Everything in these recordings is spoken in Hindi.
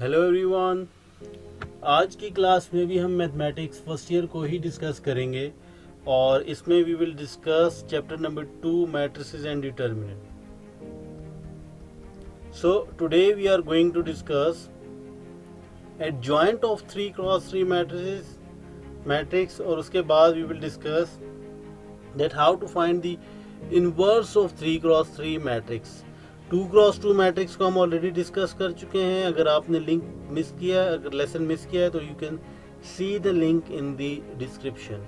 Hello everyone. आज की क्लास में भी हम मैथमेटिक्स फर्स्ट ईयर को ही डिस्कस करेंगे और इसमें we will discuss chapter number 2 matrices and determinant. So today we are going to discuss adjoint of 3x3 matrix और उसके बाद we will discuss that how to find the inverse of 3x3 matrix. 2x2 matrix को हम ऑलरेडी डिस्कस कर चुके हैं। अगर आपने लिंक मिस किया है, अगर लेसन मिस किया है तो you can see the link in the description.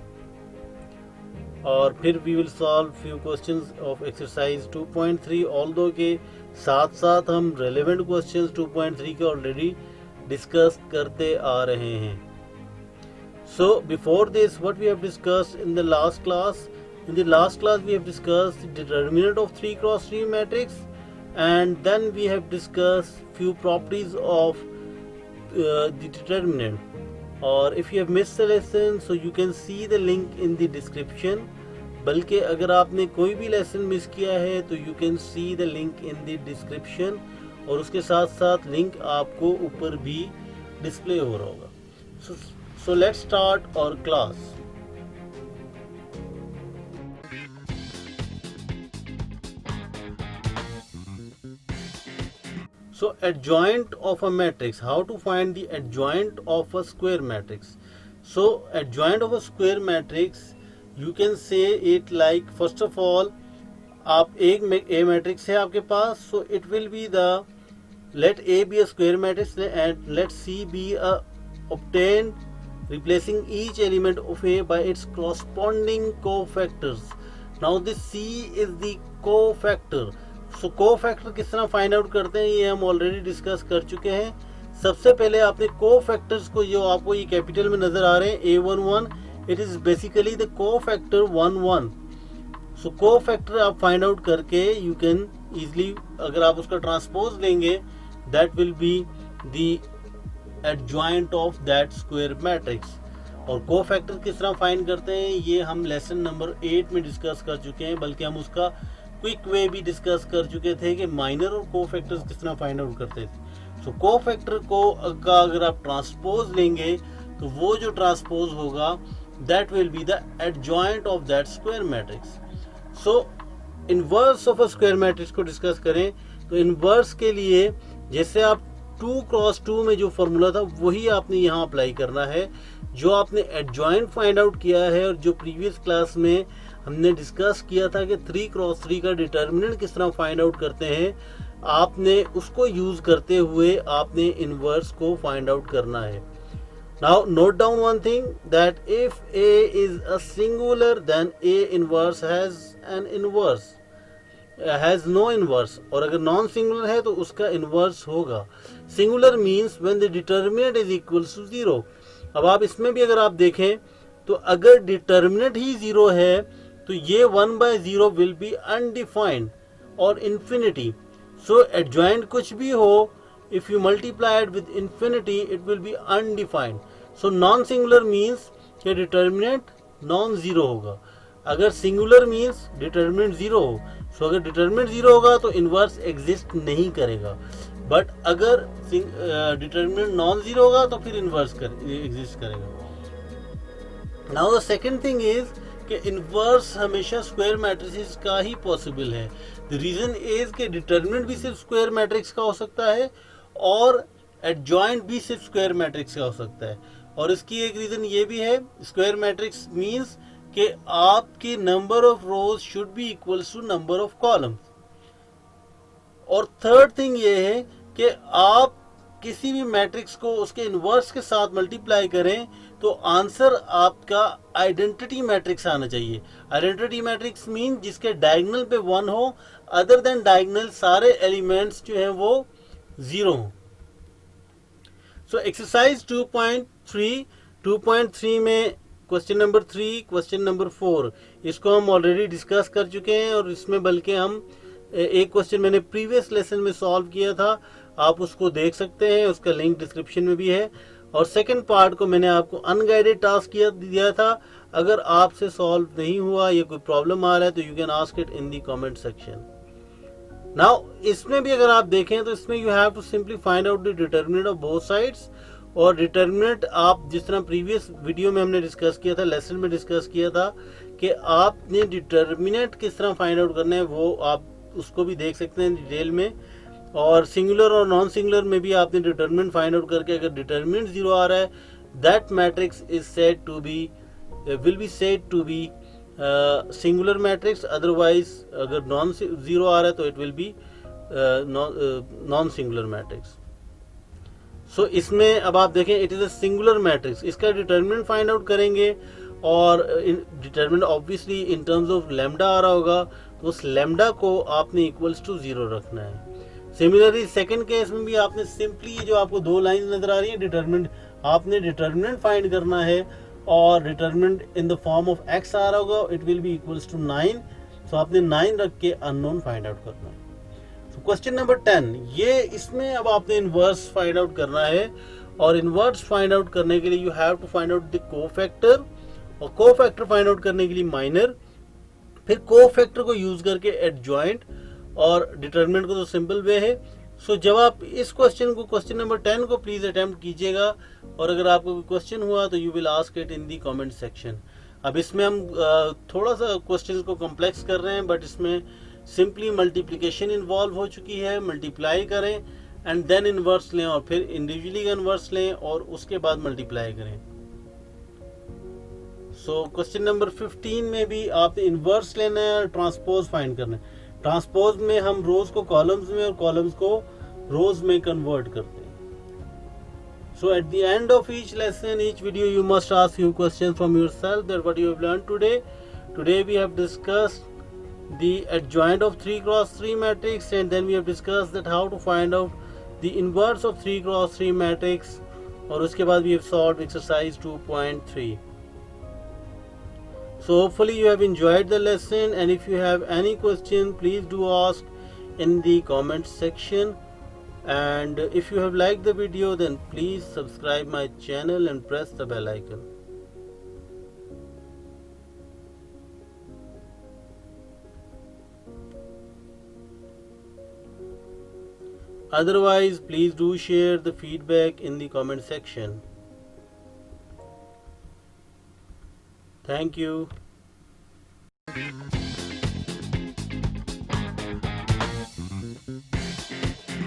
और फिर we will solve few questions of exercise 2.3 although के साथ साथ हम रेलेवेंट क्वेश्चंस 2.3 के ऑलरेडी डिस्कस करते आ रहे हैं। So before this what we have discussed in the last class, in the last class we have discussed the determinant of 3x3 matrix and then we have discussed few properties of the determinant. Or if you have missed the lesson so you can see the link in the description. बल्कि अगर आपने कोई भी लेसन मिस किया है तो you can see the link in the description और उसके साथ साथ लिंक आपको ऊपर भी डिस्प्ले हो रहा होगा। So let's start our class. So adjoint of a matrix, how to find the adjoint of a square matrix? So adjoint of a square matrix, you can say it like, first of all, आप एक A matrix है आपके पास, so it will be the, let A be a square matrix and let C be a obtained replacing each element of A by its corresponding cofactors. Now this C is the cofactor. So cofactor किस तरह फाइंड आउट करते हैं ये हम ऑलरेडी डिस्कस कर चुके हैं। सबसे पहले आपने कोफैक्टर्स को, जो आपको ये कैपिटल में नजर आ रहे हैं A11, it is basically the cofactor 11। So cofactor आप फाइंड आउट करके यू कैन इजीली, अगर आप उसका ट्रांसपोज लेंगे, that will be the adjoint of that square matrix. और कोफैक्टर किस तरह फाइंड करते हैं ये हम लेसन नंबर 8 में डिस्कस कर चुके हैं, बल्कि हम उसका क्विक वे भी डिस्कस कर चुके थे कि माइनर और कोफैक्टर्स किस तरह फाइंड आउट करते थे। सो कोफैक्टर को का अगर आप ट्रांसपोज लेंगे तो वो जो ट्रांसपोज होगा that will be the adjoint of that square matrix. So inverse of a square matrix को डिस्कस करें तो इनवर्स के लिए जैसे आप 2x2 में जो फॉर्मूला था वही आपने यहाँ अप्लाई करना है। जो आपने एडजॉइंट फाइंड आउट किया है और जो प्रीवियस क्लास में हमने डिस्कस किया था कि 3x3 का डिटर्मिनेंट किस तरह फाइंड आउट करते हैं, आपने उसको यूज करते हुए आपने इनवर्स को फाइंड आउट करना है। Now note down one thing that if A is a singular then A inverse has no inverse, और अगर नॉन सिंगुलर है तो उसका इनवर्स होगा। Singular means when the determinant is equals to 0। अब आप इसमें भी अगर आप देखें तो अगर डिटर्मिनेंट ही 0 है तो ये 1/0 विल बी अनडिफाइंड और इन्फिनिटी। सो एडजॉइंट कुछ भी हो, if you multiply it with infinity it will B undefined. So non singular means कि डिटर्मिनेंट नॉन जीरो होगा। अगर सिंगुलर मीन्स डिटर्मिनेंट 0 हो। सो अगर डिटर्मिनेंट 0 होगा तो इनवर्स एग्जिस्ट नहीं करेगा, बट अगर डिटर्मिनेंट नॉन जीरो होगा तो फिर इनवर्स एग्जिस्ट करेगा। Now the second thing is कि इनवर्स हमेशा स्क्वायर मैट्रिसेस का ही पॉसिबल है। द रीजन इज कि डिटर्मिनेंट भी सिर्फ स्क्वायर मैट्रिक्स का हो सकता है और एडजॉइंट भी सिर्फ स्क्वायर मैट्रिक्स का हो सकता है। और इसकी एक रीजन ये भी है, स्क्वायर मैट्रिक्स मींस कि आपकी number of rows should be equals to number of columns. और थर्ड थिंग ये है कि आप किसी भी मैट्रिक्स को उसके इनवर्स के साथ मल्टीप्लाई करें तो आंसर आपका आइडेंटिटी मैट्रिक्स आना चाहिए। आइडेंटिटी मैट्रिक्स मीन जिसके डायगोनल पे 1 हो, अदर देन डायगोनल सारे एलिमेंट्स जो हैं वो 0 हो। सो एक्सरसाइज 2.3 में क्वेश्चन नंबर 3, क्वेश्चन नंबर 4 इसको हम ऑलरेडी डिस्कस कर चुके हैं और इसमें बल्कि हम एक क्वेश्चन मैंने प्रीवियस लेसन में सॉल्व किया था, आप उसको देख सकते हैं, उसका लिंक डिस्क्रिप्शन में भी है। और सेकंड पार्ट को मैंने आपको अनगाइडेड टास्क दिया था। अगर आपसे सॉल्व नहीं हुआ या कोई प्रॉब्लम आ रहा है तो you can ask it in the comment section. Now इसमें भी अगर आप देखें तो इसमें you have to simply find out the determinant of both sides. और डिटर्मिनेंट आप जिस तरह प्रीवियस वीडियो में हमने डिस्कस किया था, लेसन में डिस्कस किया था कि आपने डिटर्मिनेंट किस तरह फाइंड आउट करना है, वो आप उसको भी देख सकते हैं डिटेल में। और सिंगुलर और नॉन सिंगुलर में भी आपने डिटर्मिनेंट फाइंड आउट करके अगर डिटर्मिनेंट 0 आ रहा है, that matrix is said to be will be said to be singular matrix. Otherwise अगर नॉन 0 आ रहा है तो it will be non singular matrix. So इसमें अब आप देखें it is a singular matrix, इसका डिटर्मिनेंट फाइंड आउट करेंगे और determinant obviously in terms of lambda आ रहा होगा, तो उस लैम्डा को आपने इक्वल्स टू 0 रखना है। सिमिलरली सेकंड केस में भी आपने सिंपली जो आपको दो लाइन नजर आ रही है डिटर्मिनेंट, आपने डिटर्मिनेंट फाइंड करना है और determinant in the form of x आ रहा होगा, it will be equals to 9। So आपने 9 रख के अननोन फाइंड आउट करना है। क्वेश्चन नंबर 10, ये इसमें अब आपने इनवर्स फाइंड आउट करना है और इनवर्स फाइंड आउट करने के लिए you have to find out the cofactor, और कोफैक्टर फाइंड आउट करने के लिए माइनर, फिर कोफैक्टर को यूज करके एडजॉइंट, और डिटर्मिनेंट को तो सिंपल वे है। सो जब आप इस क्वेश्चन को, क्वेश्चन नंबर 10 को प्लीज अटेम्प्ट कीजिएगा, और अगर आपको कोई क्वेश्चन हुआ तो you will ask it in the comment section. अब इसमें हम थोड़ा सा क्वेश्चन को कॉम्प्लेक्स कर रहे हैं, बट इसमें सिंपली मल्टीप्लिकेशन इन्वॉल्व हो चुकी है, मल्टीप्लाई करें एंड देन इनवर्स लें और फिर इंडिविजुअली इनवर्स लें और उसके बाद मल्टीप्लाई करें। सो क्वेश्चन नंबर 15 में भी आपने इनवर्स लेना है और ट्रांसपोज फाइंड करना है। ट्रांसपोज में हम रोज को कॉलम्स में और कॉलम्स को रोज में कन्वर्ट करते हैं। So at the end of each lesson, each video, you must ask few questions from yourself that what you have learned today. Today we have discussed the adjoint of 3 cross 3 matrix, and then we have discussed that how to find out the inverse of 3 cross 3 matrix, और उसके बाद we have solved exercise 2.3. So hopefully you have enjoyed the lesson, and if you have any question please do ask in the comment section, and if you have liked the video then please subscribe my channel and press the bell icon. Otherwise please do share the feedback in the comment section. Thank you.